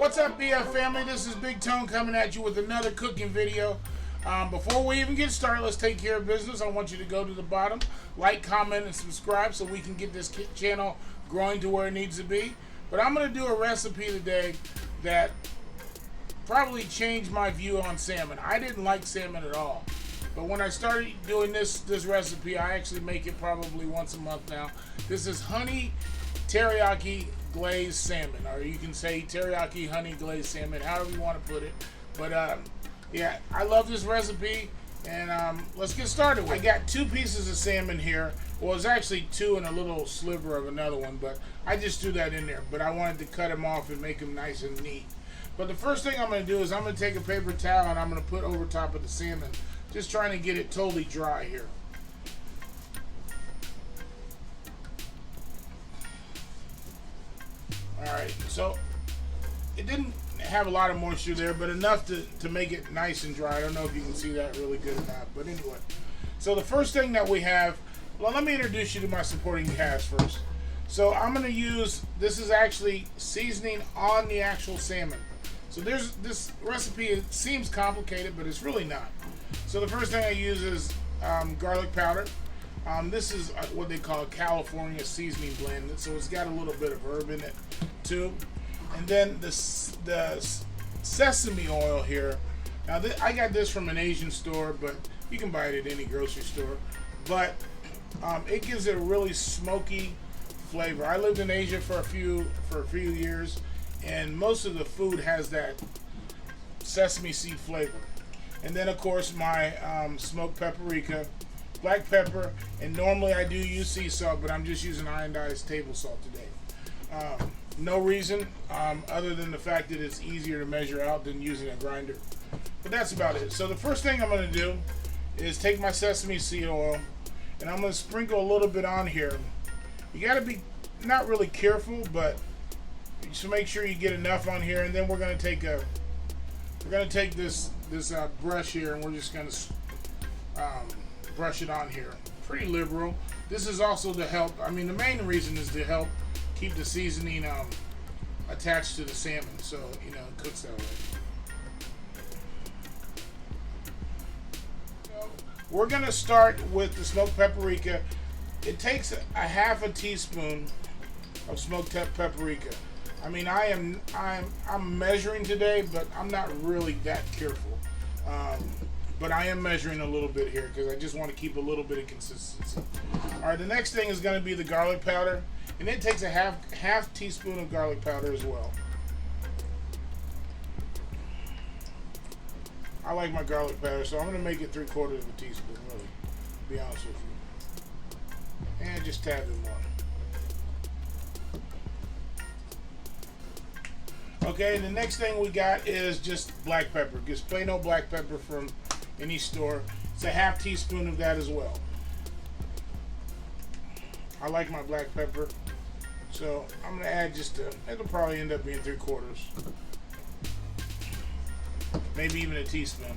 What's up, BF family? This is Big Tone coming at you with another cooking video. Before we even get started, let's take care of business. I want you to go to the bottom, like, comment, and subscribe so we can get this channel growing to where it needs to be. But I'm going to do a recipe today that probably changed my view on salmon. I didn't like salmon at all. But when I started doing this recipe, I actually make it probably once a month now. This is honey teriyaki glazed salmon, or you can say teriyaki honey glazed salmon, however you want to put it. But yeah, I love this recipe, and let's get started. I got 2 pieces of salmon here. Well, it's actually 2 and a little sliver of another one, but I just threw that in there. But I wanted to cut them off and make them nice and neat. But the first thing I'm going to do is I'm going to take a paper towel and I'm going to put over top of the salmon, just trying to get it totally dry here. Alright, so it didn't have a lot of moisture there, but enough to make it nice and dry. I don't know if you can see that really good or not, but anyway. So the first thing that we have, well, let me introduce you to my supporting cast first. So I'm going to use, this is actually seasoning on the actual salmon. So there's this recipe, it seems complicated, but it's really not. So the first thing I use is garlic powder. This is what they call a California seasoning blend, so it's got a little bit of herb in it too. And then the sesame oil here. Now I got this from an Asian store, but you can buy it at any grocery store. But it gives it a really smoky flavor. I lived in Asia for a few years, and most of the food has that sesame seed flavor. And then of course my smoked paprika, black pepper, and normally I do use sea salt, but I'm just using iodized table salt today. No reason other than the fact that it's easier to measure out than using a grinder. But that's about it. So the first thing I'm going to do is take my sesame seed oil and I'm going to sprinkle a little bit on here. You got to be not really careful, but just make sure you get enough on here. And then we're going to take this brush here, and we're just going to brush it on here. Pretty liberal. This is also to help, I mean, the main reason is to help keep the seasoning attached to the salmon, so you know it cooks that way. So we're gonna start with the smoked paprika. It takes a half a teaspoon of smoked paprika. I mean, I'm measuring today, but I'm not really that careful. But I am measuring a little bit here because I just want to keep a little bit of consistency. All right, the next thing is going to be the garlic powder, and it takes a half teaspoon of garlic powder as well. I like my garlic powder, so I'm going to make it 3/4 of a teaspoon, really, to be honest with you. And just tab it more. Okay, the next thing we got is just black pepper. Just plain old black pepper from any store. It's a half teaspoon of that as well. I like my black pepper, so I'm gonna add it'll probably end up being 3/4, maybe even a teaspoon.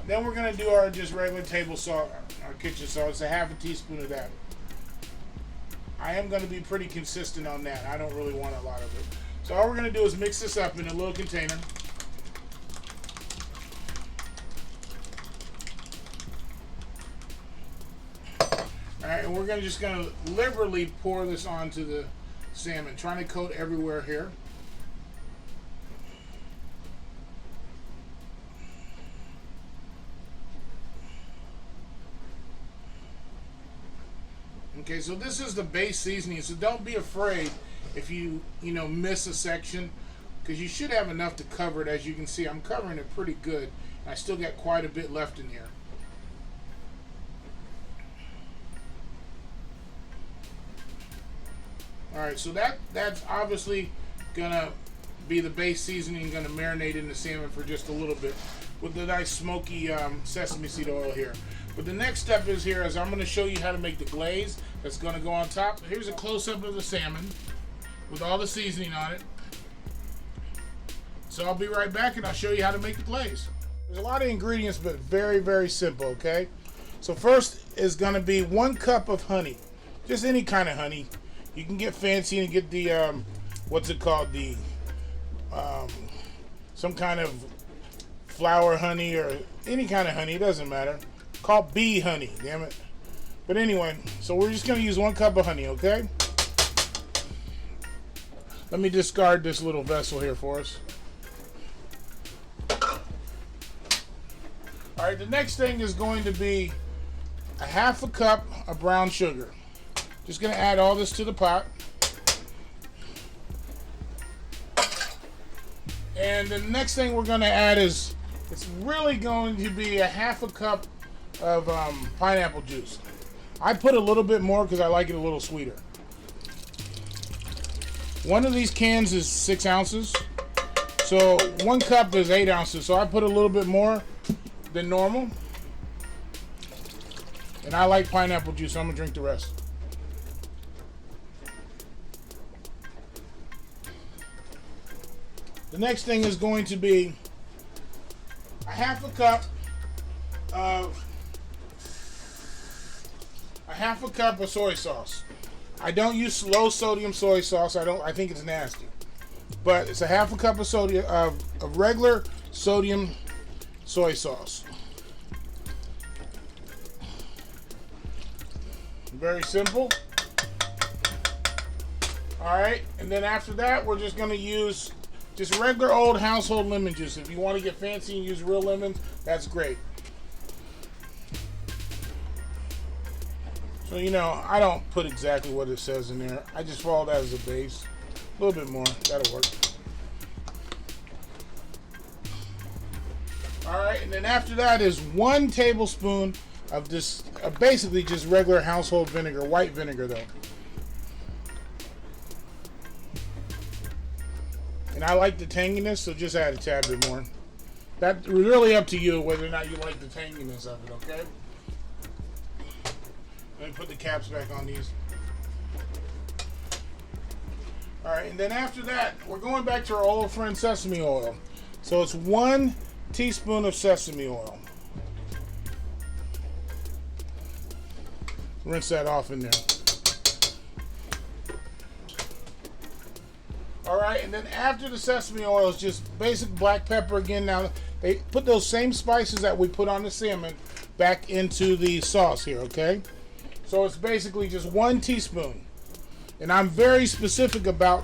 Then we're gonna do our just regular table salt, our kitchen salt. It's a half a teaspoon of that. I am gonna be pretty consistent on that. I don't really want a lot of it. So all we're gonna do is mix this up in a little container. Alright, and we're just going to liberally pour this onto the salmon, trying to coat everywhere here. Okay, so this is the base seasoning, so don't be afraid if you miss a section, because you should have enough to cover it. As you can see, I'm covering it pretty good. I still got quite a bit left in here. Alright, so that's obviously gonna be the base seasoning, gonna marinate in the salmon for just a little bit with the nice smoky sesame seed oil here. But the next step is I'm gonna show you how to make the glaze that's gonna go on top. Here's a close-up of the salmon with all the seasoning on it. So I'll be right back and I'll show you how to make the glaze. There's a lot of ingredients, but very, very simple, okay? So first is gonna be 1 cup of honey. Just any kind of honey. You can get fancy and get the what's it called, the some kind of flower honey or any kind of honey, it doesn't matter. Called bee honey, damn it. But anyway, so we're just gonna use 1 cup of honey, okay? Let me discard this little vessel here for us. Alright, the next thing is going to be a 1/2 cup of brown sugar. Just gonna add all this to the pot. And the next thing we're gonna add is, it's really going to be a 1/2 cup of pineapple juice. I put a little bit more because I like it a little sweeter. One of these cans is 6 ounces. So 1 cup is 8 ounces. So I put a little bit more than normal. And I like pineapple juice, so I'm gonna drink the rest. The next thing is going to be a 1/2 cup of soy sauce. I don't use low sodium soy sauce. I think it's nasty. But it's a 1/2 cup of sodium of regular sodium soy sauce. Very simple. Alright, and then after that we're just gonna use just regular old household lemon juice. If you want to get fancy and use real lemons, that's great. So, you know, I don't put exactly what it says in there. I just follow that as a base. A little bit more, that'll work. Alright, and then after that is 1 tablespoon of this, basically just regular household vinegar, white vinegar though. And I like the tanginess, so just add a tad bit more. That's really up to you whether or not you like the tanginess of it, okay? Let me put the caps back on these. Alright, and then after that, we're going back to our old friend sesame oil. So it's 1 teaspoon of sesame oil. Rinse that off in there. Alright, and then after the sesame oil is just basic black pepper again. Now, they put those same spices that we put on the salmon back into the sauce here, okay? So it's basically just 1 teaspoon. And I'm very specific about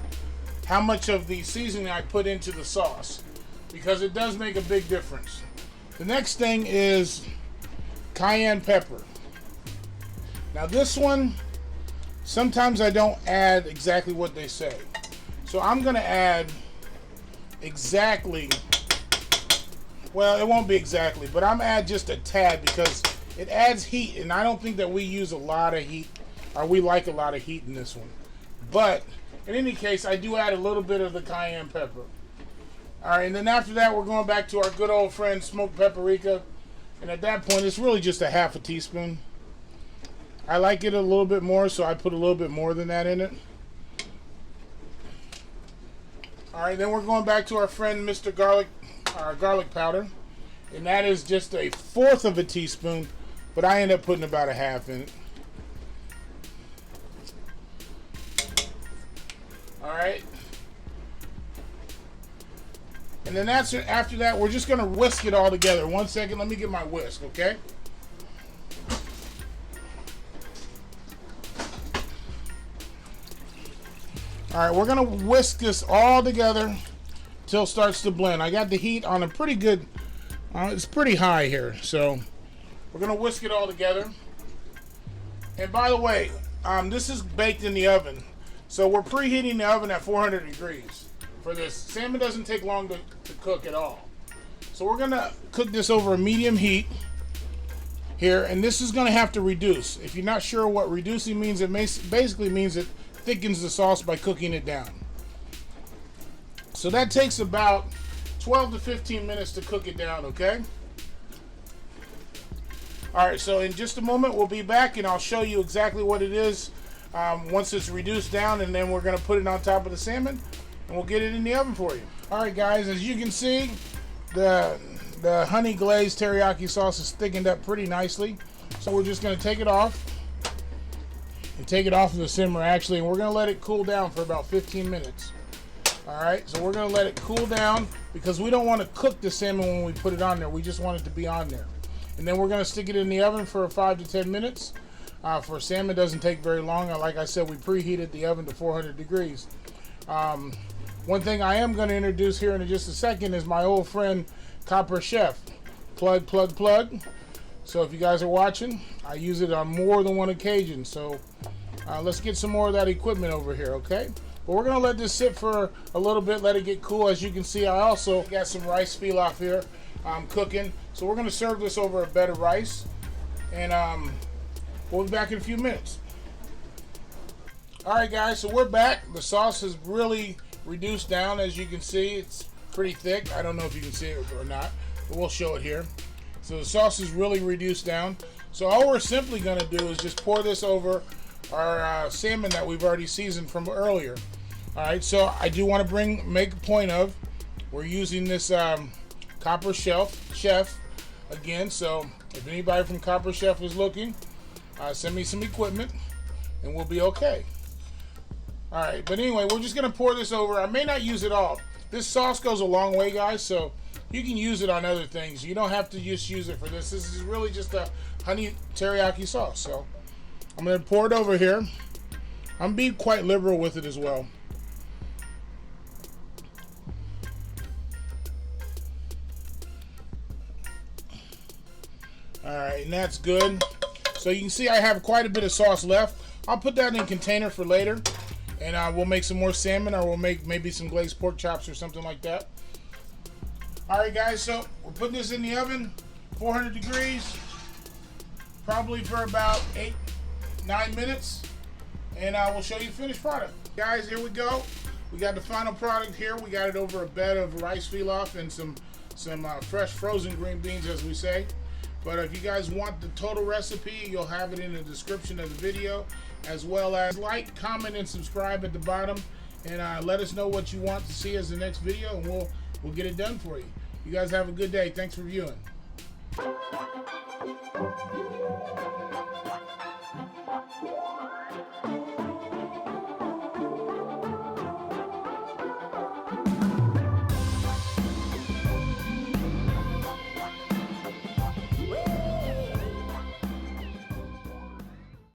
how much of the seasoning I put into the sauce, because it does make a big difference. The next thing is cayenne pepper. Now this one, sometimes I don't add exactly what they say. So I'm gonna add exactly, well, it won't be exactly, but I'm gonna add just a tad because it adds heat, and I don't think that we use a lot of heat, or we like a lot of heat in this one. But in any case, I do add a little bit of the cayenne pepper. Alright, and then after that, we're going back to our good old friend smoked paprika. And at that point, it's really just a 1/2 teaspoon. I like it a little bit more, so I put a little bit more than that in it. Alright, then we're going back to our friend Mr. Garlic, our garlic powder. And that is just a 1/4 of a teaspoon, but I end up putting about a 1/2 in it. Alright. And then after that, we're just going to whisk it all together. 1 second, let me get my whisk, okay? Alright, we're going to whisk this all together till it starts to blend. I got the heat on a pretty good, it's pretty high here. So we're going to whisk it all together. And by the way, this is baked in the oven. So we're preheating the oven at 400 degrees for this. Salmon doesn't take long to cook at all. So we're going to cook this over a medium heat here. And this is going to have to reduce. If you're not sure what reducing means, it basically means it thickens the sauce by cooking it down. So that takes about 12 to 15 minutes to cook it down, okay? Alright, so in just a moment we'll be back and I'll show you exactly what it is once it's reduced down, and then we're going to put it on top of the salmon and we'll get it in the oven for you. Alright guys, as you can see, the honey glazed teriyaki sauce is thickened up pretty nicely. So we're just going to take it off. And take it off of the simmer actually, and we're going to let it cool down for about 15 minutes. All right, so we're gonna let it cool down because we don't want to cook the salmon when we put it on there. We just want it to be on there. And then we're gonna stick it in the oven for 5 to 10 minutes. For salmon, it doesn't take very long. Like I said, we preheated the oven to 400 degrees. One thing I am gonna introduce here in just a second is my old friend, Copper Chef. Plug, plug, plug. So if you guys are watching, I use it on more than one occasion. So let's get some more of that equipment over here, okay? But we're gonna let this sit for a little bit, let it get cool. As you can see, I also got some rice pilaf here cooking. So we're gonna serve this over a bed of rice, and we'll be back in a few minutes. All right, guys, so we're back. The sauce is really reduced down. As you can see, it's pretty thick. I don't know if you can see it or not, but we'll show it here. So the sauce is really reduced down. So all we're simply gonna do is just pour this over our salmon that we've already seasoned from earlier. All right, so I do want to make a point of, we're using this Copper Chef again. So if anybody from Copper Chef is looking, send me some equipment and we'll be okay. All right, but anyway, we're just gonna pour this over. I may not use it all. This sauce goes a long way, guys, so you can use it on other things. You don't have to just use it for this. This is really just a honey teriyaki sauce. So I'm gonna pour it over here. I'm being quite liberal with it as well. All right, and that's good. So you can see I have quite a bit of sauce left. I'll put that in a container for later, and we'll make some more salmon, or we'll make maybe some glazed pork chops or something like that. All right, guys, so we're putting this in the oven, 400 degrees, probably for about 8-9 minutes, and we'll show you the finished product. Guys, here we go. We got the final product here. We got it over a bed of rice pilaf and some fresh frozen green beans, as we say. But if you guys want the total recipe, you'll have it in the description of the video, as well as like, comment, and subscribe at the bottom, and let us know what you want to see as the next video, and we'll get it done for you. You guys have a good day. Thanks for viewing.